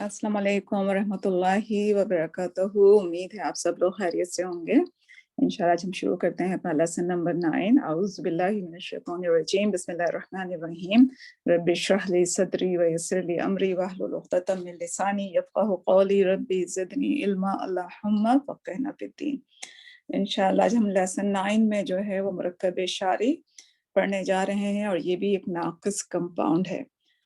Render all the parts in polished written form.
अस्सलाम वालेकुम वरहमतुल्लाहि वबरकातुहू। उम्मीद है आप सब लोग खैरियत से होंगे। इंशाल्लाह आज हम शुरू करते हैं अपना लेसन नंबर 9। औज़ु बिल्लाहि मिनश शैतानिर रजीम। बिस्मिल्लाहिर रहमानिर रहीम। रब्बि इश्रह ली सदरी व यस्सिर ली अमरी वहलुल उक़दतम मिन लिसानी यफ़क़हू क़ौली। रब्बि ज़िदनी इल्मा अल्लाहुम्मा फ़क़्हिना फ़िद्दीन। इंशाल्लाह आज हम लेसन 9 में जो है वो मुरक्कब शारी पढ़ने जा रहे हैं और ये भी एक नाक़िस कंपाउंड है।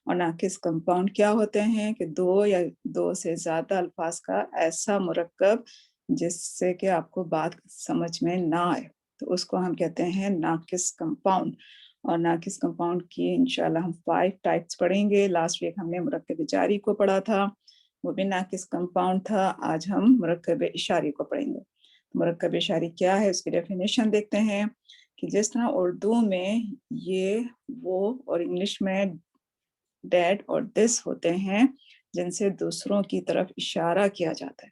और नाक़िस कंपाउंड क्या होते हैं कि दो या दो से ज़्यादा अल्फाज का ऐसा मुरक्कब जिससे कि आपको बात समझ में ना आए, तो उसको हम कहते हैं नाक़िस कंपाउंड। और नाक़िस कंपाउंड की इंशाल्लाह हम 5 टाइप्स पढ़ेंगे। लास्ट वीक हमने मुरक्कब जारी को पढ़ा था, वो भी नाक़िस कंपाउंड था। आज हम मुरक्कब इशारी को पढ़ेंगे। मुरक्कब इशारी क्या है, उसकी डेफिनेशन देखते हैं कि जिस तरह उर्दू में ये, वो और इंग्लिश में डैट और दिस होते हैं जिनसे दूसरों की तरफ इशारा किया जाता है,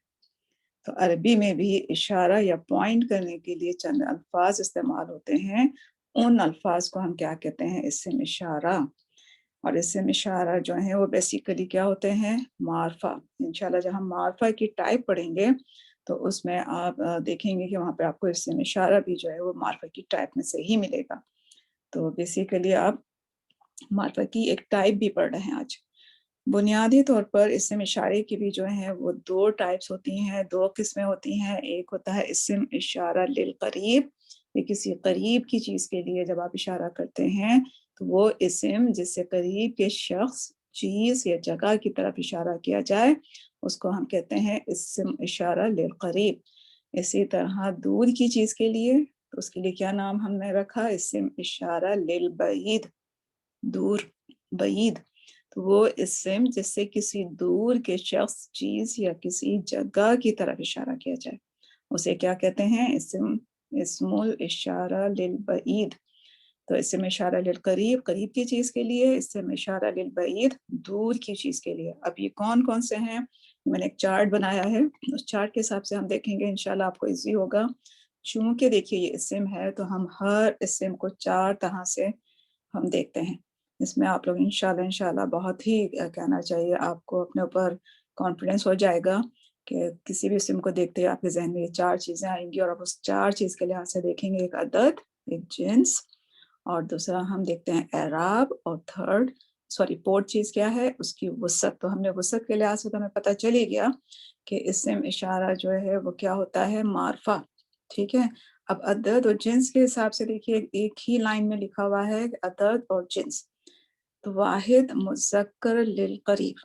तो अरबी में भी इशारा या पॉइंट करने के लिए चंद अल्फाज इस्तेमाल होते हैं। उन अल्फाज को हम क्या कहते हैं, इस्म इशारा। और इस्म इशारा जो है वो बेसिकली क्या होते हैं, मार्फा। इंशाल्लाह जब हम मार्फा की टाइप पढ़ेंगे तो उसमें आप देखेंगे कि वहाँ पे आपको इस्म इशारा भी जो है वो मार्फा की टाइप में से ही मिलेगा। तो बेसिकली आप मार्फा की एक टाइप भी पढ़ रहे हैं आज। बुनियादी तौर पर इस्म इशारे की भी जो है वो 2 टाइप्स होती हैं, 2 किस्में होती हैं। एक होता है इस्म इशारा लिल करीब, ये किसी करीब की चीज़ के लिए जब आप इशारा करते हैं तो वो इस्म जिससे करीब के शख्स, चीज़ या जगह की तरफ इशारा किया जाए उसको हम कहते हैं इस्म इशारा लिल करीब। इसी तरह दूर की चीज़ के लिए, तो उसके लिए क्या नाम हमने रखा, इस्म इशारा लिल बईद, दूर, बईद। तो वो इस्म जिससे किसी दूर के शख्स, चीज़ या किसी जगह की तरफ इशारा किया जाए उसे क्या कहते हैं, इस्मुल इशारा लिल बईद। तो इस्म इशारा लिल करीब, करीब की चीज़ के लिए, इस्म इशारा लिल बईद, दूर की चीज़ के लिए। अब ये कौन-कौन से हैं, मैंने एक चार्ट बनाया है, उस चार्ट के हिसाब से हम देखेंगे, इंशाल्लाह आपको ईज़ी होगा। चूँकि देखिए ये इस्म है तो हम हर इस्म को 4 तरह से हम देखते हैं। इसमें आप लोग इंशाल्लाह बहुत ही कहना चाहिए आपको अपने ऊपर कॉन्फिडेंस हो जाएगा कि किसी भी इस्म को देखते ही आपके ज़हन में ये 4 चीज़ें आएँगी और आप उस 4 चीज़ के लिहाज से देखेंगे, एक अदद, एक जिन्स और दूसरा हम देखते हैं एराब और फोर्थ चीज़ क्या है, उसकी वुसअत। तो हमने वुसअत के लिहाज से तो हमें पता चल ही गया कि इस्म इशारा जो है वो क्या होता है, मार्फा, ठीक है। अब अदद और जिन्स के हिसाब से देखिए एक ही लाइन में लिखा हुआ है अदद और जिन्स। तो वाहिद मुज़क्कर लिल करीब,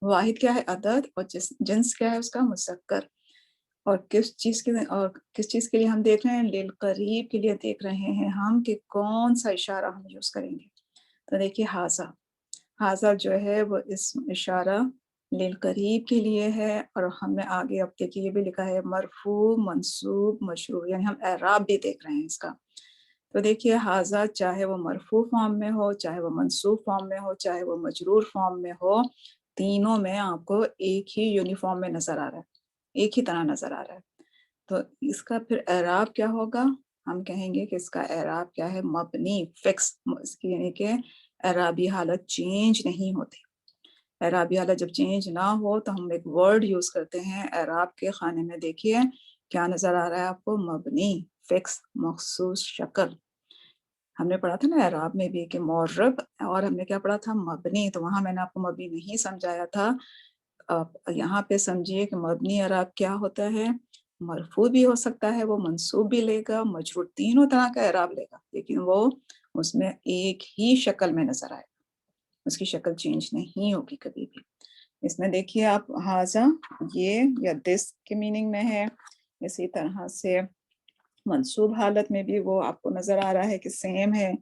वाहिद क्या है, अदद, और जिन्स क्या है उसका, मुज़क्कर। और किस चीज़ के लिए हम देख रहे हैं, लिल करीब के लिए देख रहे हैं हम कि कौन सा इशारा हम यूज़ करेंगे। तो देखिए हाज़ा, हाज़ा जो है वो इस्म इशारा लिल करीब के लिए है। और हमने आगे अब देखिए ये भी लिखा है मरफू, मंसूब, मशरूर, यानी हम एराब भी देख रहे हैं इसका। तो देखिए हाज़ा चाहे वो मरफू फॉर्म में हो, चाहे वो मंसूब फॉर्म में हो, चाहे वो मजरूर फॉर्म में हो, तीनों में आपको एक ही यूनिफॉर्म में नज़र आ रहा है, एक ही तरह नज़र आ रहा है। तो इसका फिर एराब क्या होगा, हम कहेंगे कि इसका एराब क्या है, मबनी, फिक्स, इसकी यानी कि एराबी हालत चेंज नहीं होती। एराबी हालत जब चेंज ना हो तो हम एक वर्ड यूज़ करते हैं एराब के खाने में। देखिए क्या नज़र आ रहा है आपको, मबनी, फिक्स, मखसूस शक्ल। हमने पढ़ा था ना एराब में भी कि मुअर्रब, और हमने क्या पढ़ा था, मबनी, तो वहाँ मैंने आपको मबनी नहीं समझाया था। आप यहाँ पे समझिए कि मबनी एराब क्या होता है, मरफू भी हो सकता है, वो मंसूब भी लेगा, मजरूर, तीनों तरह का एराब लेगा, लेकिन वो उसमें एक ही शक्ल में नज़र आएगा, उसकी शक्ल चेंज नहीं होगी कभी भी। इसमें देखिए आप हाज़ा, ये या दिस के मीनिंग में है। इसी तरह से मंसूब हालत में भी वो आपको नज़र आ रहा है कि सेम है,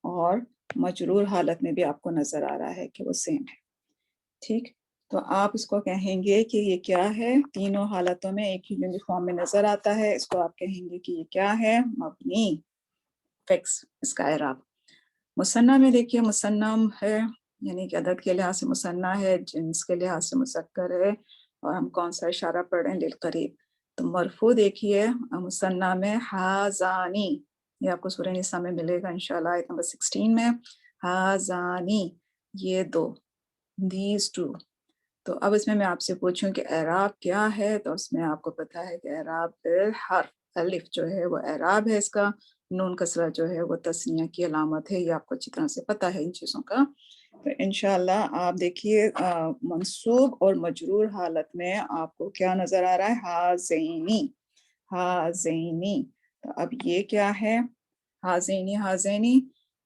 और मजरूर हालत में भी आपको नज़र आ रहा है कि वो सेम है, ठीक। तो आप इसको कहेंगे कि ये क्या है, तीनों हालतों में एक ही यूनिफॉर्म में नज़र आता है, इसको आप कहेंगे कि ये क्या है, मबनी, फिक्स, इसका एराब। मुसन्ना में देखिए मुसन्ना है, यानी कि अदद के लिहाज से मुसन्ना है, जिन्स के लिहाज से मुज़क्कर है, और हम कौन सा इशारा पढ़ रहे हैं, लिल करीब। तो मरफू देखिए मुसन्ना में हाज़ानी, ये आपको सूरह निसा में मिलेगा इंशाल्लाह, आयत नंबर 16 में, हाज़ानी, ये दो, दीज टू। تو اب اس میں آپ سے پوچھوں کہ اعراب کیا ہے، تو اس میں آپ کو پتا ہے کہ اعراب بالحرف، الف جو ہے وہ اعراب ہے اس کا، نون کسرہ جو ہے وہ تثنیہ کی علامت ہے، یہ آپ کو اچھی طرح سے پتا ہے ان چیزوں کا۔ تو انشاءاللہ آپ دیکھیے منصوب اور مجرور حالت میں آپ کو کیا نظر آ رہا ہے، ہازینی، ہازینی۔ تو اب یہ کیا ہے، ہازینی، ہازینی،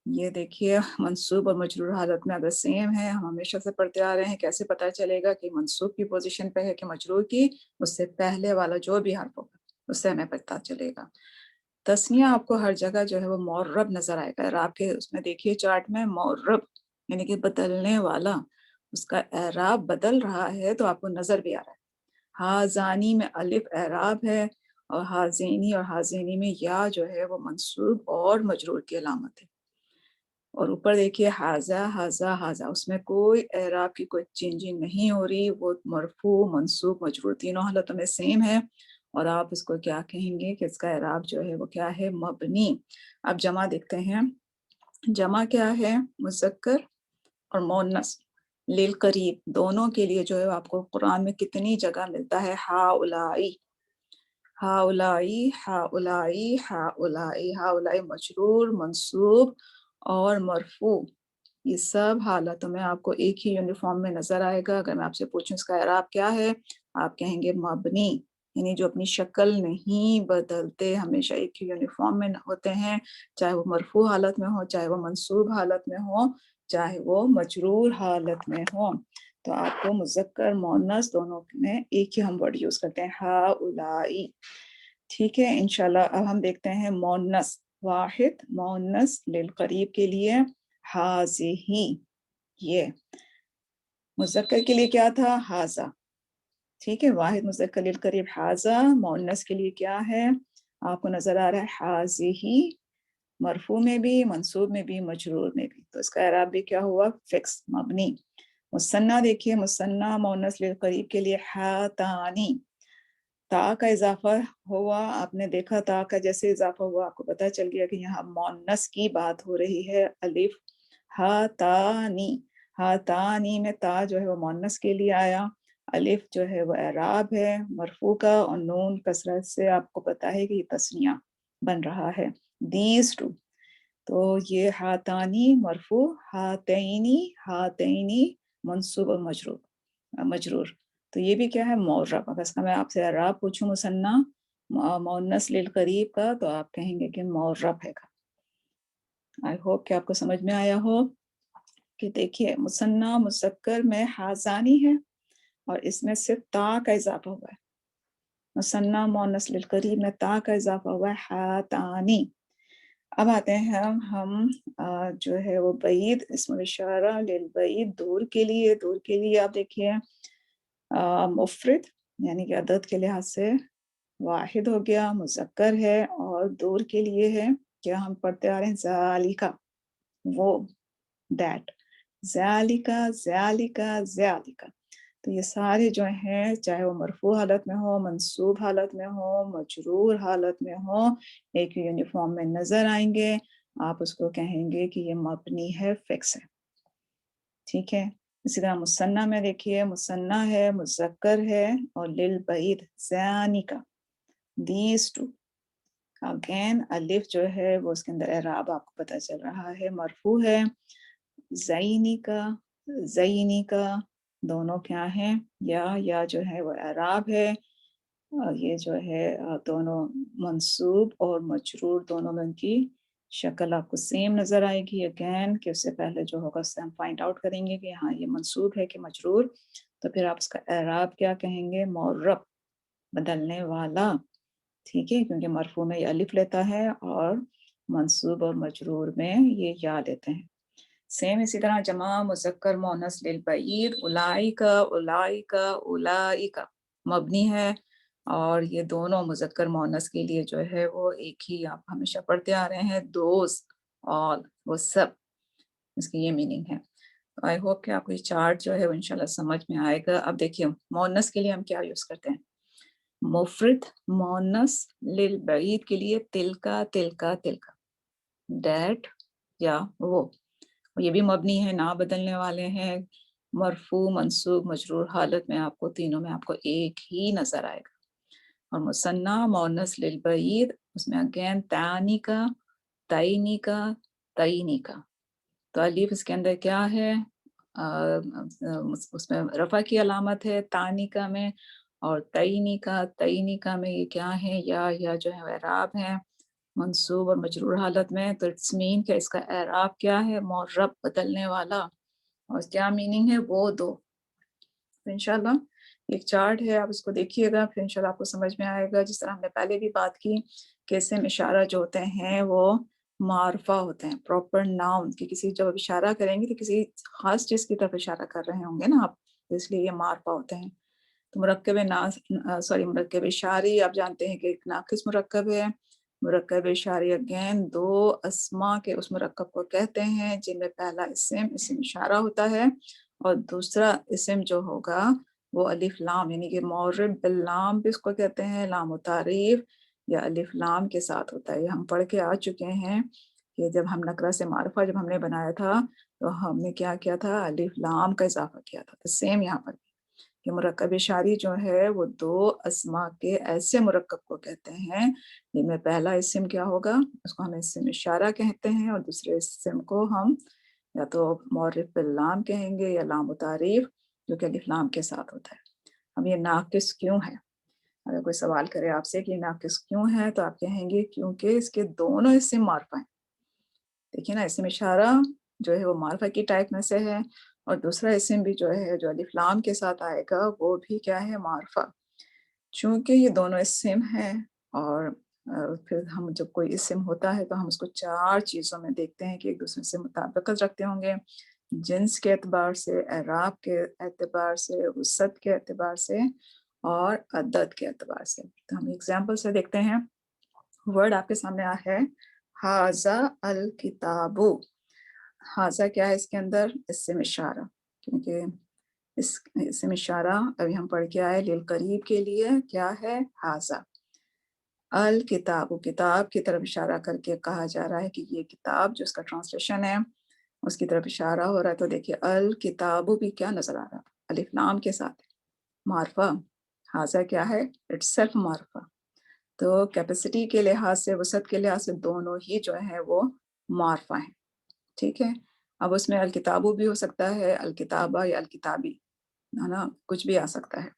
یہ دیکھیے منصوب اور مجرور حالت میں اگر سیم ہے، ہم ہمیشہ سے پڑھتے آ رہے ہیں، کیسے پتہ چلے گا کہ منصوب کی پوزیشن پہ ہے کہ مجرور کی، اس سے پہلے والا جو بھی حرف ہوگا اس سے ہمیں پتہ چلے گا۔ تسنیہ آپ کو ہر جگہ جو ہے وہ معرب نظر آئے گا، اعراب کے اس میں دیکھیے چارٹ میں معرب یعنی کہ بدلنے والا، اس کا اعراب بدل رہا ہے تو آپ کو نظر بھی آ رہا ہے۔ ہازانی میں الف اعراب ہے، اور ہازینی اور ہازینی میں یا جو ہے وہ منصوب اور مجرور کی علامت ہے۔ اور اوپر دیکھیے حاذا، حاذا، حاذا، اس میں کوئی اعراب کی کوئی چینجنگ نہیں ہو رہی، وہ مرفوع، منصوب، مجرور تینوں حالتوں میں سیم ہے۔ اور آپ اس کو کیا کہیں گے کہ اس کا اعراب جو ہے وہ کیا ہے، مبنی۔ اب جمع دیکھتے ہیں، جمع کیا ہے، مذکر اور مؤنث للقریب دونوں کے لیے جو ہے آپ کو قرآن میں کتنی جگہ ملتا ہے، ہاؤلائی، ہاؤلائی، ہاؤلائی، ہاؤلائی، ہاؤلائی مجرور، منصوب اور مرفوع، یہ سب حالتوں میں آپ کو ایک ہی یونیفارم میں نظر آئے گا۔ اگر میں آپ سے پوچھوں اس کا اعراب کیا ہے، آپ کہیں گے مبنی، یعنی جو اپنی شکل نہیں بدلتے، ہمیشہ ایک ہی یونیفارم میں ہوتے ہیں، چاہے وہ مرفوع حالت میں ہو، چاہے وہ منصوب حالت میں ہو، چاہے وہ مجرور حالت میں ہو۔ تو آپ کو مذکر مؤنث دونوں میں ایک ہی ہم ورڈ یوز کرتے ہیں، ہاؤلائی۔ ٹھیک ہے، انشاءاللہ اب ہم دیکھتے ہیں مؤنث، واحد مؤنث للقریب کے لیے ہازہی، یہ مذکر کے لیے کیا تھا، ہازا۔ ٹھیک ہے، واحد مذکر للقریب ہازا، مؤنث کے لیے کیا ہے، آپ کو نظر آ رہا ہے ہازہی، مرفوع میں بھی، منصوب میں بھی، مجرور میں بھی۔ تو اس کا اعراب بھی کیا ہوا، فکس، مبنی۔ مثنیٰ دیکھیے، مثنیٰ مؤنث للقریب کے لیے ہاتانی، تا کا اضافہ ہوا، آپ نے دیکھا تا کا جیسے اضافہ ہوا آپ کو پتہ چل گیا کہ یہاں مؤنث کی بات ہو رہی ہے، الف ہاتانی، ہاتانی میں تا جو ہے وہ مؤنث کے لیے آیا، الف جو ہے وہ اعراب ہے مرفوع کا، اور نون کسرت سے آپ کو پتہ ہے کہ یہ تثنیہ بن رہا ہے، دیز ٹو۔ تو یہ ہاتانی مرفوع، ہاتینی، ہاتینی منصوب اور مجرور۔ تو یہ بھی کیا ہے، معرب۔ اگر اس کا میں آپ سے اعراب پوچھوں مثنیٰ مؤنث للقریب کا، تو آپ کہیں گے کہ معرب ہے گا۔ آئی ہوپ کہ آپ کو سمجھ میں آیا ہو کہ دیکھیے مثنیٰ مذکر میں ہازانی ہے اور اس میں صرف تا کا اضافہ ہوا ہے، مثنیٰ مؤنث للقریب میں تا کا اضافہ ہوا ہے، ہاتانی۔ اب آتے ہیں ہم جو ہے وہ بعید، اسم الاشارہ للبعید، دور کے لیے آپ دیکھیے مفرد یعنی کہ عدد کے لحاظ سے واحد ہو گیا، مذکر ہے، اور دور کے لیے ہے کیا ہم پڑھتے آ رہے ہیں، ذالکا، وہ، دیٹ، ذالکا، ذالکا، ذالکا۔ تو یہ سارے جو ہیں چاہے وہ مرفوع حالت میں ہو، منصوب حالت میں ہو، مجرور حالت میں ہو، ایک یونیفارم میں نظر آئیں گے، آپ اس کو کہیں گے کہ یہ مبنی ہے، فکس ہے۔ ٹھیک ہے، اسی طرح مثنیٰ میں دیکھیے، مثنیٰ ہے، مذکر ہے، اور للبعید ذانکا، دیز ٹو، اگین الف جو ہے وہ اس کے اندر اعراب آپ کو پتہ چل رہا ہے، مرفوع ہے، زینکا، زینکا، دونوں کیا ہیں، یا جو ہے وہ اعراب ہے، یہ جو ہے دونوں منصوب اور مجرور دونوں میں ان کی شکل آپ کو سیم نظر آئے گی، اگین کہ اس سے پہلے جو ہوگا اس سے ہم فائنڈ آؤٹ کریں گے کہ ہاں یہ منصوب ہے کہ مجرور، تو پھر آپ اس کا اعراب کیا کہیں گے، معرب، بدلنے والا۔ ٹھیک ہے، کیونکہ مرفوع میں یہ الف لیتا ہے اور منصوب اور مجرور میں یہ یا لیتے ہیں۔ سیم اسی طرح جمع مذکر مؤنث للبعید، اولئکا، اولئکا، اولئکا، مبنی ہے، اور یہ دونوں مذکر مؤنث کے لیے جو ہے وہ ایک ہی آپ ہمیشہ پڑھتے آ رہے ہیں، دوز، آل، وہ سب، اس کی یہ میننگ ہے۔ آئی ہوپ کہ آپ کو یہ چارٹ جو ہے وہ انشاءاللہ سمجھ میں آئے گا۔ اب دیکھیے مؤنث کے لیے ہم کیا یوز کرتے ہیں، مفرد مؤنث للبعید کے لیے تلکا، تلکا، تلکا، دیٹ یا وہ، یہ بھی مبنی ہے، نہ بدلنے والے ہیں، मरफू, मंसूब, मजरूर हालत में आपको तीनों में आपको एक ही नजर आएगा। और मुसन्ना मोनस लिल बईद उसमें अगेन तानी का, तईनी का, तईनी का। तो अलीफ इसके अंदर क्या है, उसमें रफा की अलामत है तानिका में, और तईनिका में ये क्या है, या जो है एराब है मंसूब और मजरूर हालत में। तो इट्स मीन कि इसका एराब क्या है, मुअर्रब बदलने वाला। और क्या मीनिंग है, वो दो। तो इंशाल्लाह एक चार्ट है, आप उसको देखिएगा, फिर इंशाल्लाह आपको समझ में आएगा। जिस तरह हमने पहले भी बात की कि इसम इशारा जो होते हैं वो मारफा होते हैं, प्रॉपर नाउन की। किसी जब आप इशारा करेंगे तो किसी खास चीज़ की तरफ इशारा कर रहे होंगे ना आप, तो इसलिए ये मारफा होते हैं। तो मुरक्कब इशारी आप जानते हैं कि एक नाकिस मुरक्कब है। मुरक्कब इशारी अगेन दो अस्मा के उस मुरक्कब को कहते हैं जिनमें पहला इसम इशारा होता है, और दूसरा इसम जो होगा वो अलिफ लाम, यानी कि मौरब बिल लाम भी उसको कहते हैं, लाम तारीफ या अलिफ लाम के साथ होता है। ये हम पढ़ के आ चुके हैं कि जब हम नकरा से मारफा जब हमने बनाया था तो हमने क्या किया था, अलिफ लाम का इजाफा किया था। तो सेम यहाँ पर कि मुरक्कब इशारी जो है वो दो अस्मा के ऐसे मुरक्कब को कहते हैं जिनमें पहला इसम क्या होगा, उसको हम इसम इशारा कहते हैं, और दूसरे इसम को हम या तो मौरिफ बिल लाम कहेंगे या लाम तारीफ जो कि अलिफ लाम के साथ होता है। अब ये नाकिस क्यों है, अगर कोई सवाल करे आपसे कि नाकिस क्यों है तो आप कहेंगे क्योंकि इसके दोनों इसम मारफा हैं। देखिए ना, इसम इशारा जो है वो मारफा की टाइप में से है, और दूसरा इसम भी जो है जो अलिफ लाम के साथ आएगा वो भी क्या है, मारफा। चूंकि ये दोनों इसम हैं, और फिर हम जब कोई इसम होता है तो हम उसको चार चीज़ों में देखते हैं कि एक दूसरे से मुताबिकत रखते होंगे, जिन्स के एतबार से, एराब के एतबार से, वसत के एतबार से, और अदद के एतबार से। तो हम एग्जाम्पल से देखते हैं। वर्ड आपके सामने आ है हाजा अल किताबु। हाजा क्या है इसके अंदर, इसम इशारा, क्योंकि इसम इशारा अभी हम पढ़ के आए लिल करीब के लिए क्या है, हाजा। अल किताब, किताब की तरफ इशारा करके कहा जा रहा है कि ये किताब जो इसका ट्रांसलेशन है उसकी तरफ इशारा हो रहा है। तो देखिए अल किताबु भी क्या नजर आ रहा है, अलिफ लाम के साथ मारफा। हाजा क्या है, इट्स सेल्फ मारफा। तो कैपेसिटी के लिहाज से, वसत के लिहाज से दोनों ही जो है वो मारफा है। ठीक है, अब उसमें अल किताबु भी हो सकता है, अल किताबा या अल किताबी, है ना, कुछ भी आ सकता है।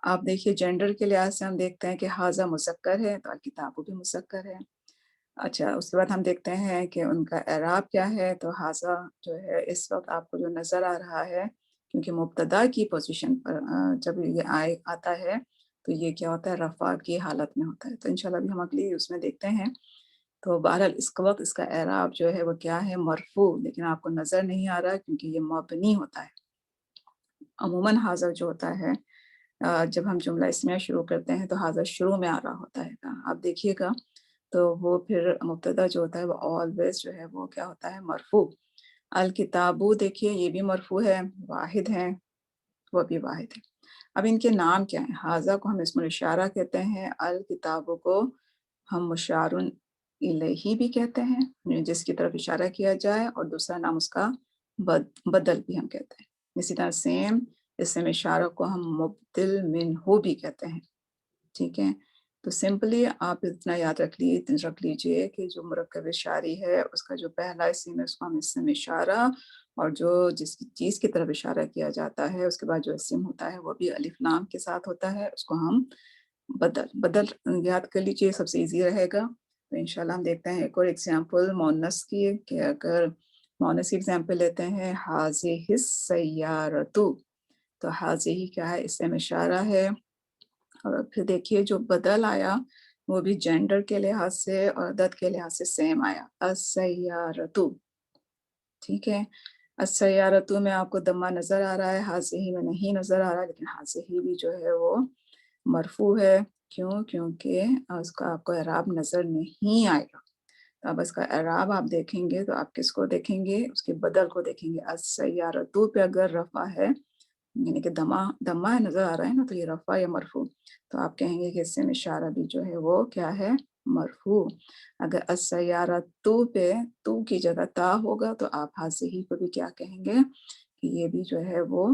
आप देखिए जेंडर के लिहाज से हम देखते हैं कि हाजा मुज़क्कर है तो अल किताबु भी मुज़क्कर है। अच्छा, उसके बाद हम देखते हैं कि उनका एराब क्या है। तो हाजा जो है इस वक्त आपको जो नज़र आ रहा है, क्योंकि मुब्तदा की पोजीशन पर जब ये आता है तो ये क्या होता है, रफ़ा की हालत में होता है। तो इंशाल्लाह अभी हम अगली उसमें देखते हैं। तो बहरहाल इस वक्त इसका एराब जो है वो क्या है, मरफू, लेकिन आपको नज़र नहीं आ रहा क्योंकि ये मबनी होता है। अमूमन हाजा जो होता है जब हम जुमला इसमें शुरू करते हैं तो हाजा शुरू में आ रहा होता है। आप देखिएगा तो वो फिर मुब्तदा जो होता है वो ऑलवेज जो है वो क्या होता है, मरफू। अल किताबू देखिए ये भी मरफू है, वाहिद है, वो भी वाहिद है। अब इनके नाम क्या है, हाजा को हम इसमें इशारा कहते हैं, अल किताबू को हम मुशारुन इलैही भी कहते हैं, जिसकी तरफ इशारा किया जाए, और दूसरा नाम उसका बदल भी हम कहते हैं। इसी तरह सेम इसम इशारा को हम मुब्दिल मिन्हु भी कहते हैं। ठीक है, तो सिंपली आप इतना याद रख लीजिए कि जो मुरक्कब इशारी है उसका जो पहला इसम है उसको हम इसम इशारा, और जो जिस चीज़ की तरफ इशारा किया जाता है उसके बाद जो इसम होता है वो भी अलिफ लाम के साथ होता है, उसको हम बदल याद कर लीजिए, सबसे इजी रहेगा। तो इंशाल्लाह हम देखते हैं एक और एग्जांपल मोनस की, कि अगर मोनस की एग्जांपल लेते हैं, हाज़िहि सय्यारतु। तो हाज़िहि क्या है, इसम इशारा है, और फिर देखिए जो बदल आया वो भी जेंडर के लिहाज से और अदद के लिहाज से सेम आया, अस्सय्यारतु। ठीक है, अस्सय्यारतु में आपको दम्मा नजर आ रहा है, हाज़िहि में नहीं नजर आ रहा है, लेकिन हाज़िहि भी जो है वो मरफू है। क्यों, क्योंकि उसका आपको एराब नजर नहीं आएगा। तो अब इसका एराब आप देखेंगे तो आप किसको देखेंगे, उसके बदल को देखेंगे। अस्सय्यारतु पे अगर रफा है, यानी कि दम्मा है, नजर आ रहा है ना, तो ये रफा या मरफू, तो आप कहेंगे कि इससे इशारा भी जो है वो क्या है, मरफू। अगर अस्सय्यारतु पे तू की जगह ता होगा तो आप हाज़िही को भी क्या कहेंगे کہ یہ بھی جو ہے وہ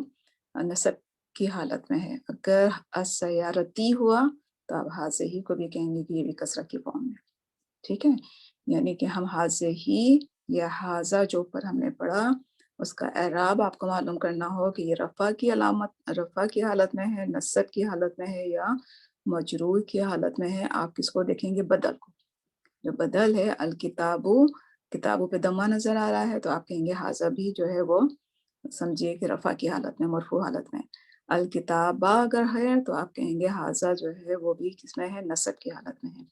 نصب کی حالت میں ہے. اگر السیارتی ہوا تو آپ حاضہی کو بھی کہیں گے کہ یہ بھی کثرت کی فارم ہے. ٹھیک ہے، یعنی کہ ہم حاضہی یا حاضہ جو اوپر ہم نے پڑھا اس کا اعراب آپ کو معلوم کرنا ہو کہ یہ رفع کی علامت، رفع کی حالت میں ہے، نصب کی حالت میں ہے یا مجرور کی حالت میں ہے. آپ کس کو دیکھیں گے؟ بدل کو. جو بدل ہے الکتابو، کتابوں پہ دمہ نظر آ رہا ہے تو آپ کہیں گے حاضہ بھی جو ہے وہ سمجھیے کہ رفع کی حالت میں، مرفوع حالت میں. الکتابہ اگر ہے تو آپ کہیں گے حاضہ جو ہے وہ بھی کس میں ہے؟ نصب کی حالت میں ہے.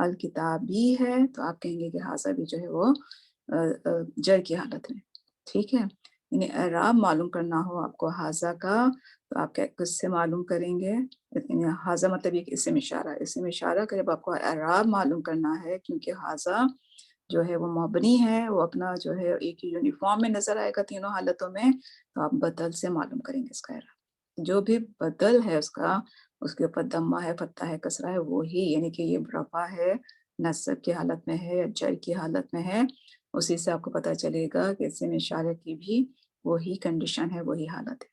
الکتابی ہے تو آپ کہیں گے کہ حاضہ بھی جو ہے وہ جر کی حالت میں. ٹھیک ہے، یعنی اعراب معلوم کرنا ہو آپ کو حاضہ کا تو آپ کس سے معلوم کریں گے؟ یعنی حاضہ مطلب یہ کہ اسم اشارہ، اسم اشارہ کا جب آپ کو اعراب معلوم کرنا ہے، کیونکہ حاضہ جو ہے وہ مبنی ہے، وہ اپنا جو ہے ایک یونیفارم میں نظر آئے گا تینوں حالتوں میں، تو آپ بدل سے معلوم کریں گے اس کا اعراب. جو بھی بدل ہے اس کا، اس کے اوپر دمہ ہے، فتحہ ہے، کسرہ ہے، وہی یعنی کہ یہ رفع ہے، نصب کی حالت میں ہے یا جر کی حالت میں ہے، اسی سے آپ کو پتہ چلے گا کہ اسم اشارہ کی بھی وہی کنڈیشن ہے، وہی حالت ہے.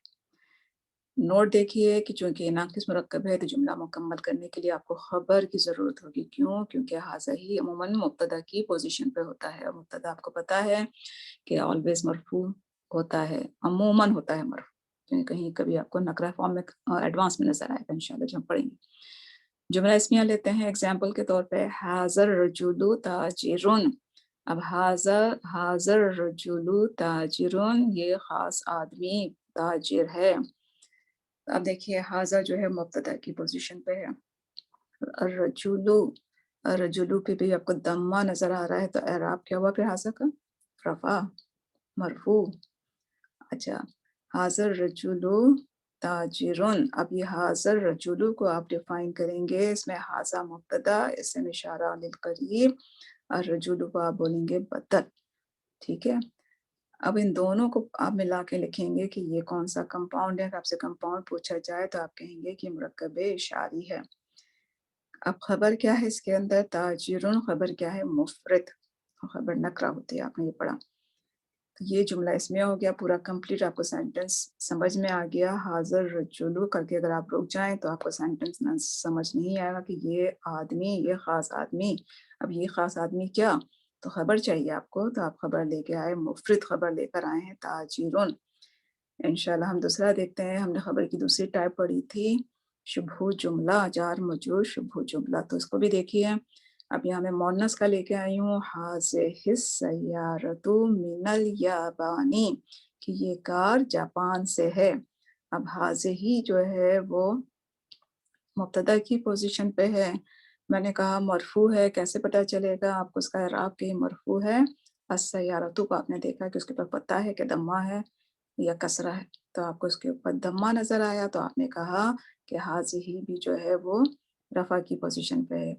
نوٹ دیکھیے کہ چونکہ ناقص مرکب ہے تو جملہ مکمل کرنے کے لیے آپ کو خبر کی ضرورت ہوگی. کیوں؟ کیونکہ حاضہ ہی عموماً مبتدا کی پوزیشن پہ ہوتا ہے، اور مبتدا آپ کو پتہ ہے کہ آلویز مرفوع ہوتا ہے، عموماً ہوتا ہے مرفوع. کہیں کبھی آپ کو نقرہ فارم میں ایڈوانس میں نظر آئے گا انشاءاللہ جب ہم پڑھیں گے. جملہ اسمیہ لیتے ہیں ایگزامپل کے طور پہ، حاضر رجل تاجرن. اب حاضر رجل تاجرن، یہ خاص آدمی تاجر ہے. اب دیکھیے حاضر جو ہے مبتدا کی پوزیشن پہ ہے. الرجلو پہ بھی آپ کو دمہ نظر آ رہا ہے، تو اعراب کیا ہوا پھر حاضر کا؟ رفع، مرفوع. اچھا، حاضر رجلو تاجرن. اب یہ حاضر رجلو کو آپ ڈیفائن کریں گے، اس میں حاضہ مبتدا، اسم اشارہ للقریب، الرجلو کو آپ بولیں گے بدل. ٹھیک ہے، اب ان دونوں کو آپ ملا کے لکھیں گے کہ یہ کون سا کمپاؤنڈ ہے. آپ سے کمپاؤنڈ پوچھا جائے تو آپ کہیں گے کہ مرکب اشاری ہے. اب خبر کیا ہے اس کے اندر؟ تاجرن خبر کیا ہے؟ مفرد، خبر نکرہ ہوتی ہے، آپ نے یہ پڑھا. یہ جملہ اس میں ہو گیا پورا کمپلیٹ. آپ کو سینٹنس سمجھ میں آ گیا. حاضر رجلو کر کے اگر آپ رک جائیں تو آپ کو سینٹنس سمجھ نہیں آئے گا کہ یہ آدمی، یہ خاص آدمی. اب یہ خاص آدمی کیا؟ تو خبر چاہیے آپ کو، تو آپ خبر لے کے آئے، مفرد خبر لے کر آئے ہیں، تاجرن. انشاءاللہ ہم دوسرا دیکھتے ہیں. ہم نے خبر کی دوسری ٹائپ پڑھی تھی شبہ جملہ، جار مجرور شبہ جملہ، تو اس کو بھی دیکھیے. اب یہاں میں مونس کا لے کے آئی ہوں، حاضہ السیارۃ من الیابانی، کہ یہ کار جاپان سے ہے. اب حاضہ جو ہے وہ مبتدا کی پوزیشن پہ ہے. میں نے کہا مرفوع ہے، کیسے پتہ چلے گا آپ کو اس کا اعراب کہ مرفوع ہے؟ السیارۃ کو آپ نے دیکھا کہ اس کے اوپر پتہ ہے کہ دمہ ہے یا کسرہ ہے، تو آپ کو اس کے اوپر دمہ نظر آیا تو آپ نے کہا کہ حاضہ بھی جو ہے وہ رفع کی پوزیشن پہ ہے.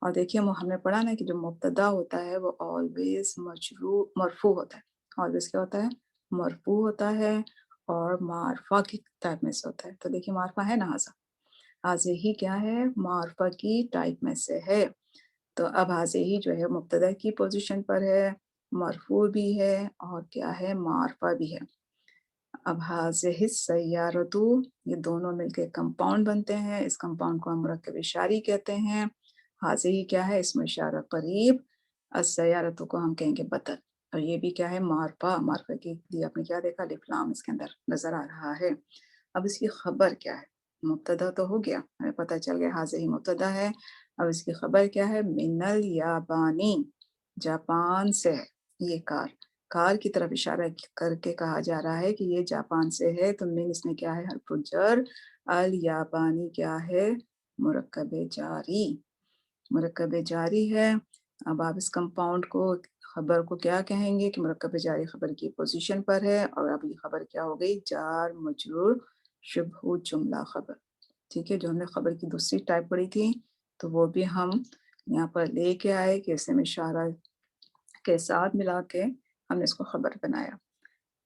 اور دیکھیے ہم نے پڑھا نا کہ جو مبتدا ہوتا ہے وہ آلویز مرفوع ہوتا ہے. آلویز کیا ہوتا ہے؟ مرفوع ہوتا ہے، اور معرفہ کی ٹائپ میں سے ہوتا ہے. تو دیکھیے معرفہ ہے نا حاضہ ہی کیا ہے؟ معرفہ کی ٹائپ میں سے ہے. تو اب حاضہ ہی جو ہے مبتدا کی پوزیشن پر ہے، مرفوع بھی ہے، اور کیا ہے؟ معرفہ بھی ہے. اب حاضہ السیارۃ، یہ دونوں مل کے کمپاؤنڈ بنتے ہیں. اس کمپاؤنڈ کو ہم مرکب اشاری کہتے ہیں. حاضہ ہی کیا ہے؟ اسم اشارہ قریب. السیارۃ کو ہم کہیں گے بدل. اور یہ بھی کیا ہے؟ معرفہ. معرفہ کے لیے آپ نے کیا دیکھا؟ الف لام اس کے اندر نظر آ رہا ہے. اب اس کی خبر کیا ہے؟ مبتدا تو ہو گیا، ہمیں پتہ چل گیا حاضہ ہی مبتدا ہے. اب اس کی خبر کیا ہے؟ من الیابانی، جاپان سے ہے یہ کار. کار کی طرف اشارہ کر کے کہا جا رہا ہے کہ یہ جاپان سے ہے. تو من اس میں کیا ہے؟ حرف الجر. الیابانی کیا ہے؟ مرکب جاری. مرکب جاری ہے. اب آپ اس کمپاؤنڈ کو، خبر کو کیا کہیں گے کہ مرکب جاری خبر کی پوزیشن پر ہے. اور اب یہ خبر کیا ہو گئی؟ جار مجرور شبہ جملہ خبر. ٹھیک ہے، جو ہم نے خبر کی دوسری ٹائپ پڑھی تھی تو وہ بھی ہم یہاں پر لے کے آئے کہ اسم اشارہ کے ساتھ ملا کے ہم نے اس کو خبر بنایا.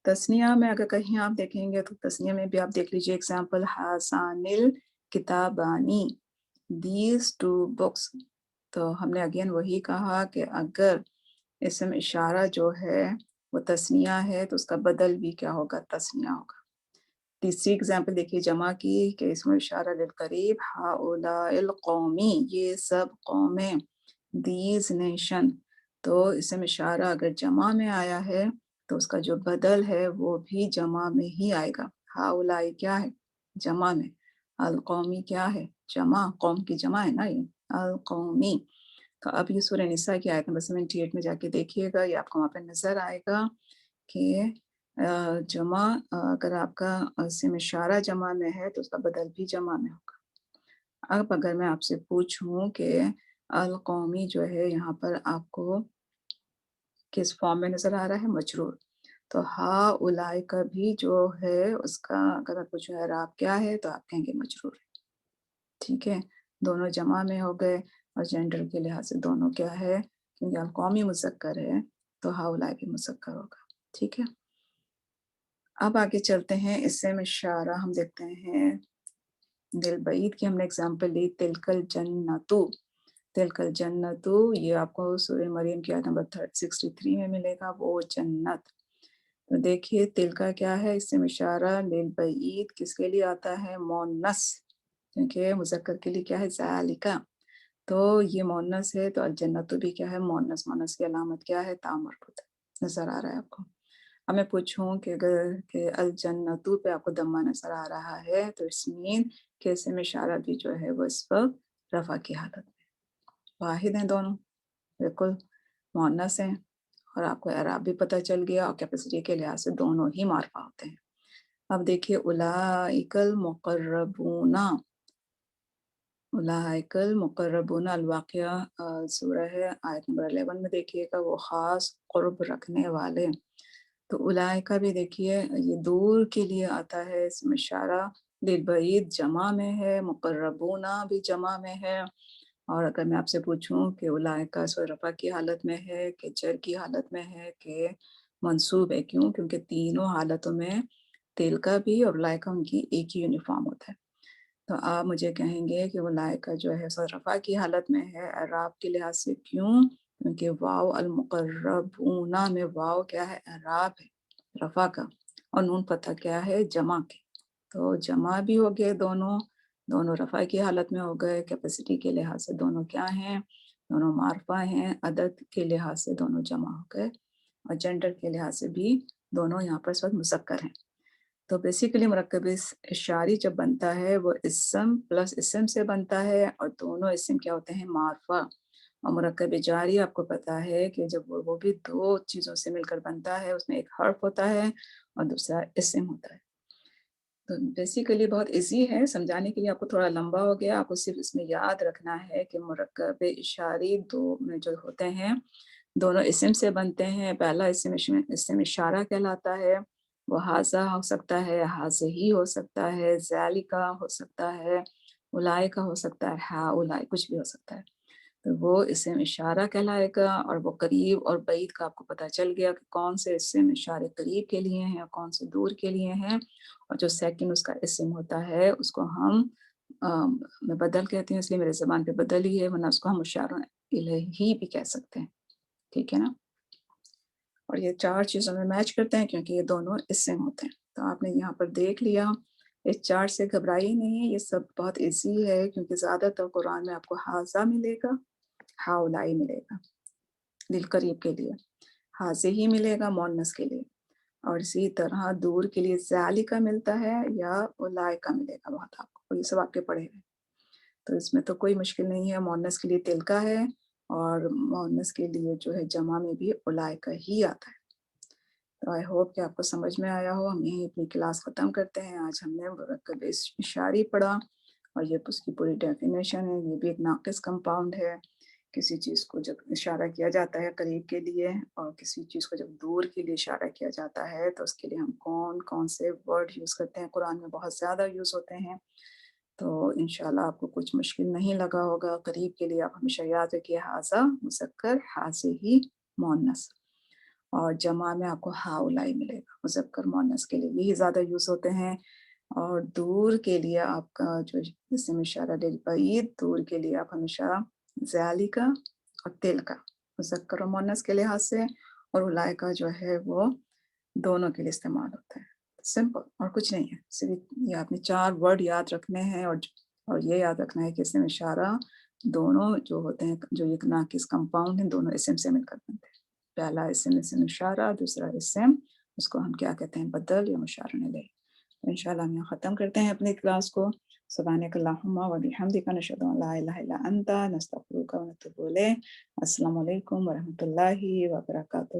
تثنیہ میں اگر کہیں آپ دیکھیں گے تو تثنیہ میں بھی آپ دیکھ لیجیے ایگزامپل، حسان الکتابانی، دیز ٹو بکس. تو ہم نے اگین وہی کہا کہ اگر اسم اشارہ جو ہے वो तस्निया है तो उसका बदल भी क्या होगा, तस्निया होगा। तीसरी एग्जाम्पल देखिए जमा की कि इसमें इशारा लिल करीब, हाउलाइल कौमी, ये सब कौमें, दीज नेशन। तो इसमें इशारा अगर जमा में आया है तो उसका जो बदल है वो भी जमा में ही आएगा। हाउलाई क्या है, जमा में। अल कौमी क्या है, जमा, कौम की जमा है ना ये, अल कौमी। तो अब ये सूरह निसा की आयत नंबर 78 में जाके देखिएगा, ये आपको वहाँ पे नजर आएगा कि जमा, अगर आपका सिम इशारा जमा में है तो उसका बदल भी जमा में होगा। अब अगर मैं आपसे पूछूं कि अल कौमी जो है यहाँ पर आपको किस फॉर्म में नजर आ रहा है, मजरूर। तो हा उलाई का भी जो है उसका अगर मैं पूछूं एराब क्या है तो आप कहेंगे मजरूर। ठीक है, दोनों जमा में हो गए और जेंडर के लिहाज से दोनों क्या है, क्योंकि अल कौमी मुज़क्कर है तो हा उलाई भी मुज़क्कर होगा। ठीक है, अब आगे चलते हैं। इससे में इशारा हम देखते हैं दिल बईद की हमने एग्जाम्पल ली, तिलकल जन्नतु। तिलकल जन्नतु ये आपको सूरह मरियम की आयत नंबर 63 में मिलेगा, वो जन्नत। तो देखिए तिल का क्या है, इससे इशारा लिल बईद किसके लिए आता है, मोन्नस, क्योंकि मुज़क्कर के लिए क्या है, ज़ालिका। तो ये मोन्नस है तो अल जन्नतु भी क्या है, मोन्नस। मोन्नस की अलामत क्या है, ता मरबूत नजर आ रहा है आपको। अब मैं पूछूं कि अगर के अल जन्नतु पे आपको दम्मा नजर आ रहा है तो इसमीन के इसम इशारा भी जो है वो इस वक्त रफा की हालत में। वाहिद हैं दोनों, बिल्कुल मुअन्नस हैं, और आपको एराब भी पता चल गया और कैपेसिटी के लिहाज से दोनों ही मारफा होते हैं। अब देखिए उलाइकल मुक़र्रबूना, उलाइकल मुक़र्रबूना अलवाक़िया सूरह है आयत नंबर 11 में देखिएगा, वो ख़ास क़ुर्ब रखने वाले। तो उलाइका भी देखिए ये दूर के लिए आता है, इसमें इशारा लिल बईद जमा में है, मुक़र्रबूना भी जमा में है। और अगर मैं आपसे पूछूं कि उलाइका रफ़ा की हालत में है कि जर की हालत में है कि मंसूब है, क्यों, क्योंकि तीनों हालतों में तेल का भी और उलाइका उनकी एक ही यूनिफॉर्म होता है। तो आप मुझे कहेंगे कि उलाइका जो है रफ़ा की हालत में है एराब के लिहाज से, क्यों, क्योंकि वाव अल मुक़र्रबूना में वाव क्या है, एराब है रफ़ा का, और नून पता क्या है, जमा के। तो जमा भी हो गए दोनों, दोनों रफ़ा की हालत में हो गए। कैपेसिटी के लिहाज से दोनों क्या हैं, दोनों मारफा हैं। अदद के लिहाज से दोनों जमा हो गए और जेंडर के लिहाज से भी दोनों यहाँ पर सब मुज़क्कर हैं। तो बेसिकली मुरक्कब इशारी जब बनता है वो इस्म प्लस इस्म से बनता है और दोनों इस्म क्या होते हैं, मारफा। और मुरक्कब जारी आपको पता है कि जब वो भी दो चीज़ों से मिलकर बनता है, उसमें एक हर्फ होता है और दूसरा इस्म होता है। तो बेसिकली बहुत इजी है समझाने के लिए, आपको थोड़ा लंबा हो गया। आपको सिर्फ इसमें याद रखना है कि मुरक्कब इशारी दो में जो होते हैं दोनों इस्म से बनते हैं। पहला इस्म इशारा कहलाता है, वो हाजा हो सकता है, हाजे ही हो सकता है, ज़ालिका हो सकता है, उलाई का हो सकता है, हा उलाई कुछ भी हो सकता है। तो वो इस्म इशारा कहलाएगा। और वो करीब और बईद का आपको पता चल गया कि कौन से इस्म इशारे करीब के लिए हैं और कौन से दूर के लिए हैं। और जो सेकंड उसका इस्म होता है उसको हम मैं बदल कहती हूँ, इसलिए मेरे ज़बान पे बदल ही है, वरना उसको हम मुशार इलैही भी कह सकते हैं। ठीक है ना, और ये चार चीज़ों में मैच करते हैं क्योंकि ये दोनों इस्म होते हैं। तो आपने यहाँ पर देख लिया, इस चार से घबराइए नहीं, ये सब बहुत इजी है क्योंकि ज़्यादातर कुरान में आपको हाजा मिलेगा, हाउलाई मिलेगा दिल करीब के लिए, हाजे ही मिलेगा मोन्नस के लिए, और इसी तरह दूर के लिए ज़ालिका मिलता है या उलाइका मिलेगा बहुत आपको, ये सब आपके पढ़े हैं। तो इसमें तो कोई मुश्किल नहीं है, मोन्नस के लिए तिल का है और मोन्नस के लिए जो है जमा में भी उलाइका ही आता है। तो आई होप कि आपको समझ में आया हो। हम यहीं अपनी क्लास ख़त्म करते हैं। आज हमने मुरक्कब इशारी पढ़ा और ये उसकी पूरी डेफिनेशन है। ये भी एक नाक़िस कंपाउंड है। किसी चीज़ को जब इशारा किया जाता है करीब के लिए और किसी चीज़ को जब दूर के लिए इशारा किया जाता है तो उसके लिए हम कौन-कौन से वर्ड यूज़ करते हैं, कुरान में बहुत ज़्यादा यूज़ होते हैं। तो इंशाल्लाह आपको कुछ मुश्किल नहीं लगा होगा। करीब के लिए आप हमेशा याद रखिए हाज़ा मुज़क्कर, हाज़े ही मुअन्नस, और जमा में आपको हाउलाई मिलेगा मुज़क्कर मुअन्नस के लिए, यही ज़्यादा यूज़ होते हैं। और दूर के लिए आपका जो इस्म इशारा लिल बईद, दूर के लिए आप हमेशा ज़ालिका और तिलका मुज़क्कर और मुअन्नस के लिहाज से, اور اولئکا جو ہے وہ دونوں کے لیے استعمال ہوتا ہے. سمپل اور کچھ نہیں ہے. صرف یہ آپ نے 4 ورڈ یاد رکھنے ہیں اور یہ یاد رکھنا ہے کہ اسم اشارہ دونوں جو ہوتے ہیں جو ایک ناقص کمپاؤنڈ ہیں دونوں اسم سے مل کر بنتے ہیں. پہلا اسم اشارہ، دوسرا اسم اس کو ہم کیا کہتے ہیں بدل یا مشار الیہ. انشاءاللہ ہم یہاں ختم کرتے ہیں اپنی کلاس کو. سبحانک اللہم و بحمدک نشہد ان لا الہ الا انت نستغفرک و نتوب الیک. السلام علیکم ورحمۃ اللہ وبرکاتہ.